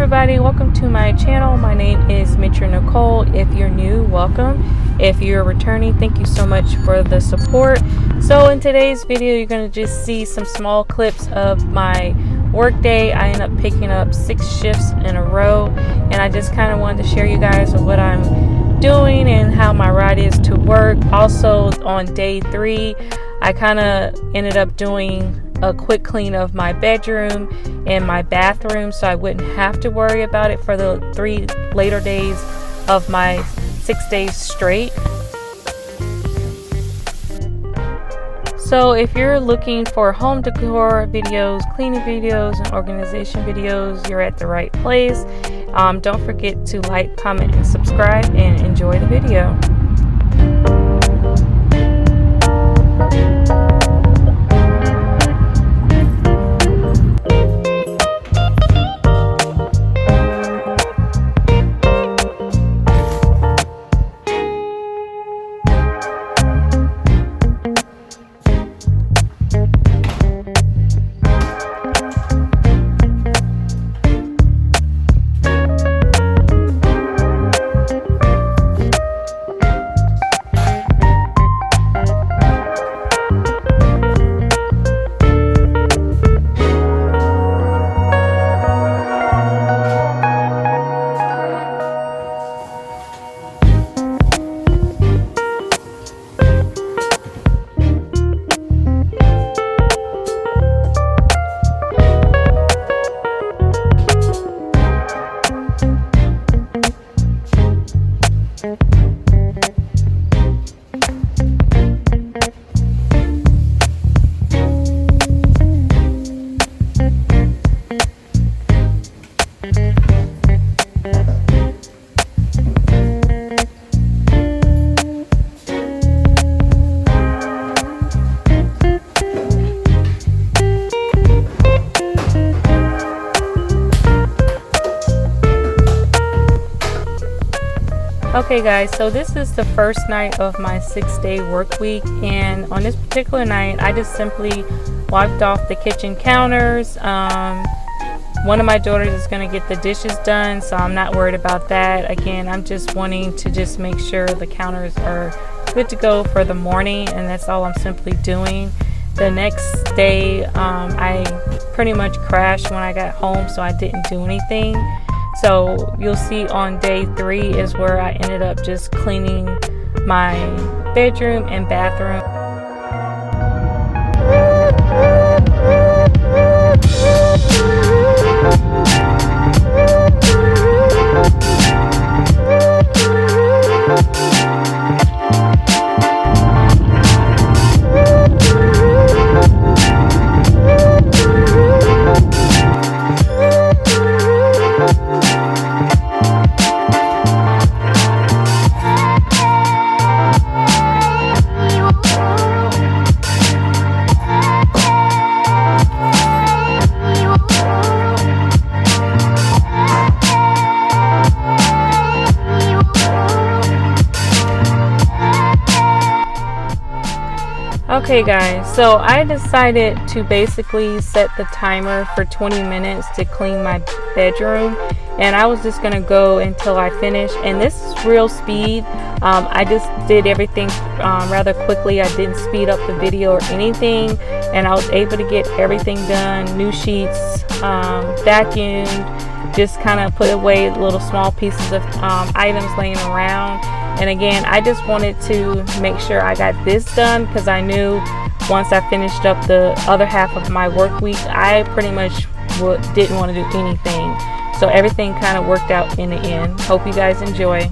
everybody, welcome to my channel. My name is Metria Nikole. If you're new, welcome. If you're returning, thank you so much for the support. So in today's video, you're going to just see some small clips of my workday. I end up picking up 6 shifts in a row, and I just kind of wanted to share you guys with what I'm doing and how my ride is to work. Also on day 3, I kind of ended up doing a quick clean of my bedroom and my bathroom, so I wouldn't have to worry about it for the 3 later days of my 6 days straight. So if you're looking for home decor videos, cleaning videos, and organization videos, you're at the right place. Don't forget to like, comment, and subscribe, and enjoy the video. Okay guys, so this is the first night of my 6-day work week, and on this particular night I just simply wiped off the kitchen counters. One of my daughters is going to get the dishes done, so I'm not worried about that. Again, I'm just wanting to just make sure the counters are good to go for the morning, and that's all I'm simply doing. The next day I pretty much crashed when I got home, so I didn't do anything. So you'll see on day 3 is where I ended up just cleaning my bedroom and bathroom. Okay guys, so I decided to basically set the timer for 20 minutes to clean my bedroom, and I was just gonna go until I finish, and this is real speed. I just did everything rather quickly. I didn't speed up the video or anything, and I was able to get everything done. New sheets, vacuumed, just kind of put away little small pieces of items laying around. And again, I just wanted to make sure I got this done, because I knew once I finished up the other half of my work week, I pretty much didn't want to do anything. So everything kind of worked out in the end. Hope you guys enjoy.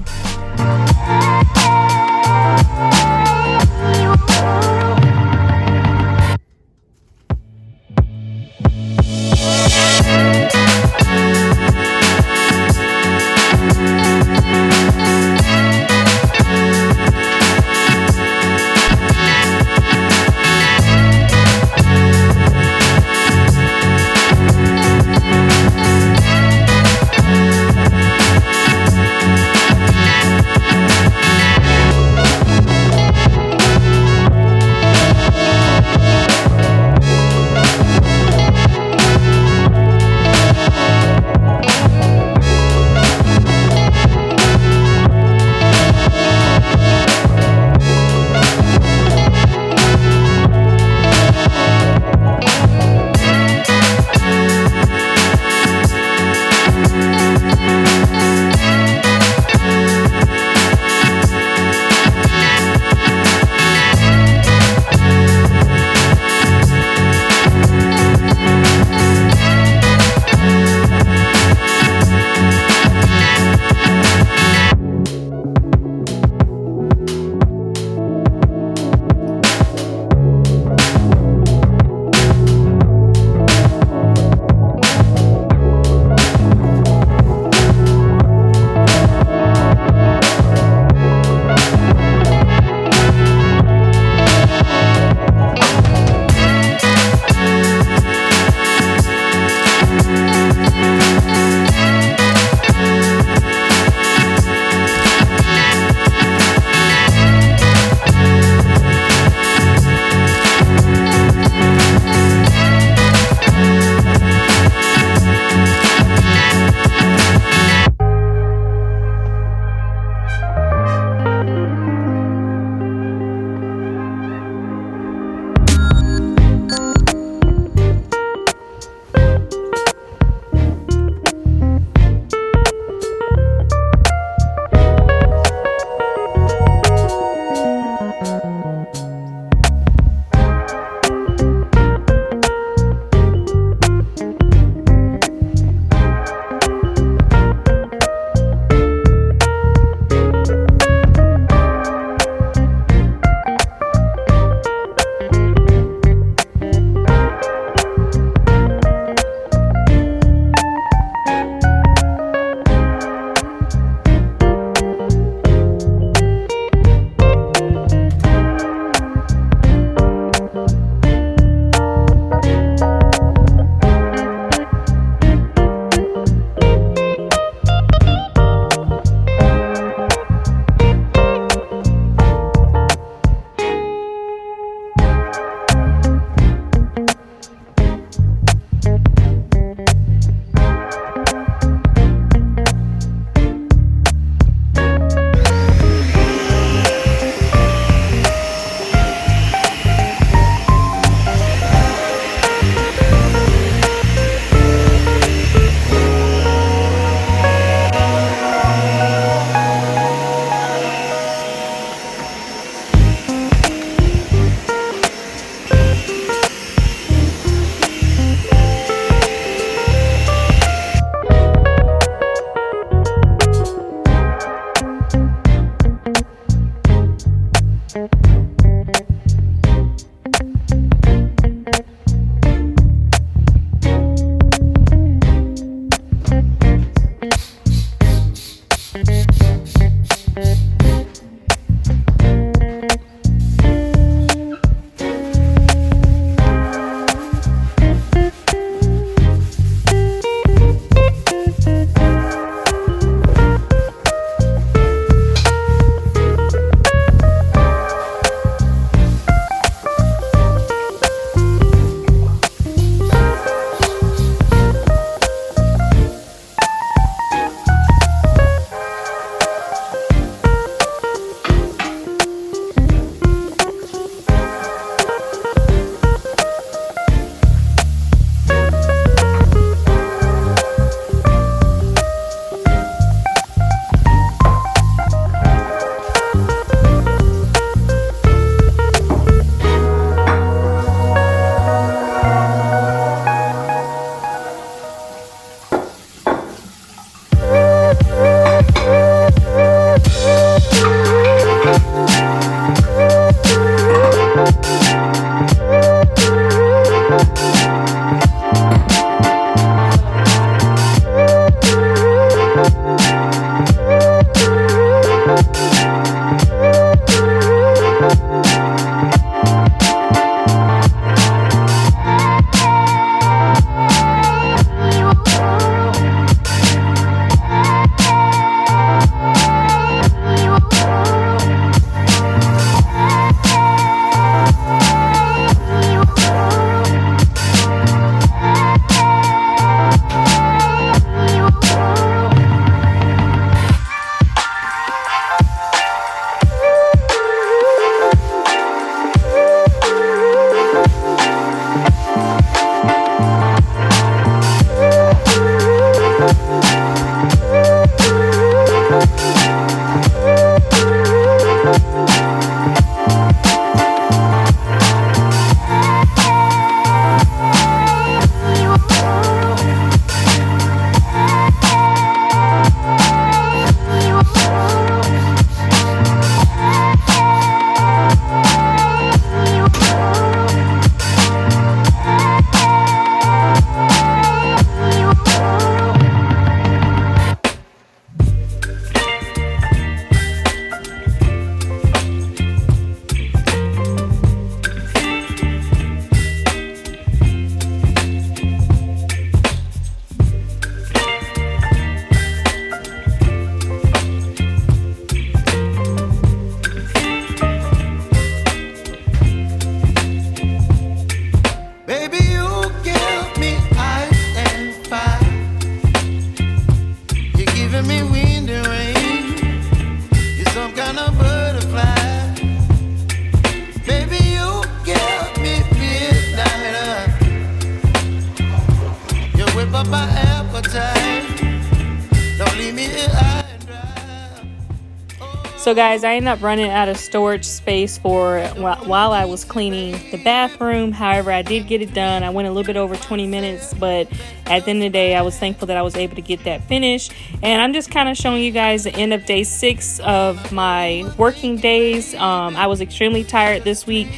So guys, I ended up running out of storage space for while I was cleaning the bathroom. However, I did get it done. I went a little bit over 20 minutes, but at the end of the day, I was thankful that I was able to get that finished. And I'm just kind of showing you guys the end of day 6 of my working days. I was extremely tired this week.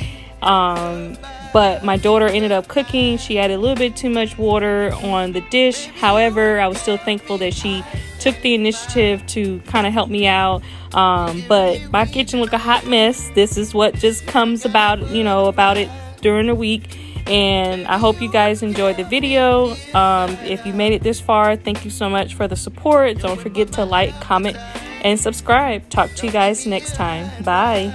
But my daughter ended up cooking. She added a little bit too much water on the dish. However, I was still thankful that she took the initiative to kind of help me out. But my kitchen looked a hot mess. This is what just comes about, about it during the week. And I hope you guys enjoyed the video. If you made it this far, thank you so much for the support. Don't forget to like, comment, and subscribe. Talk to you guys next time. Bye.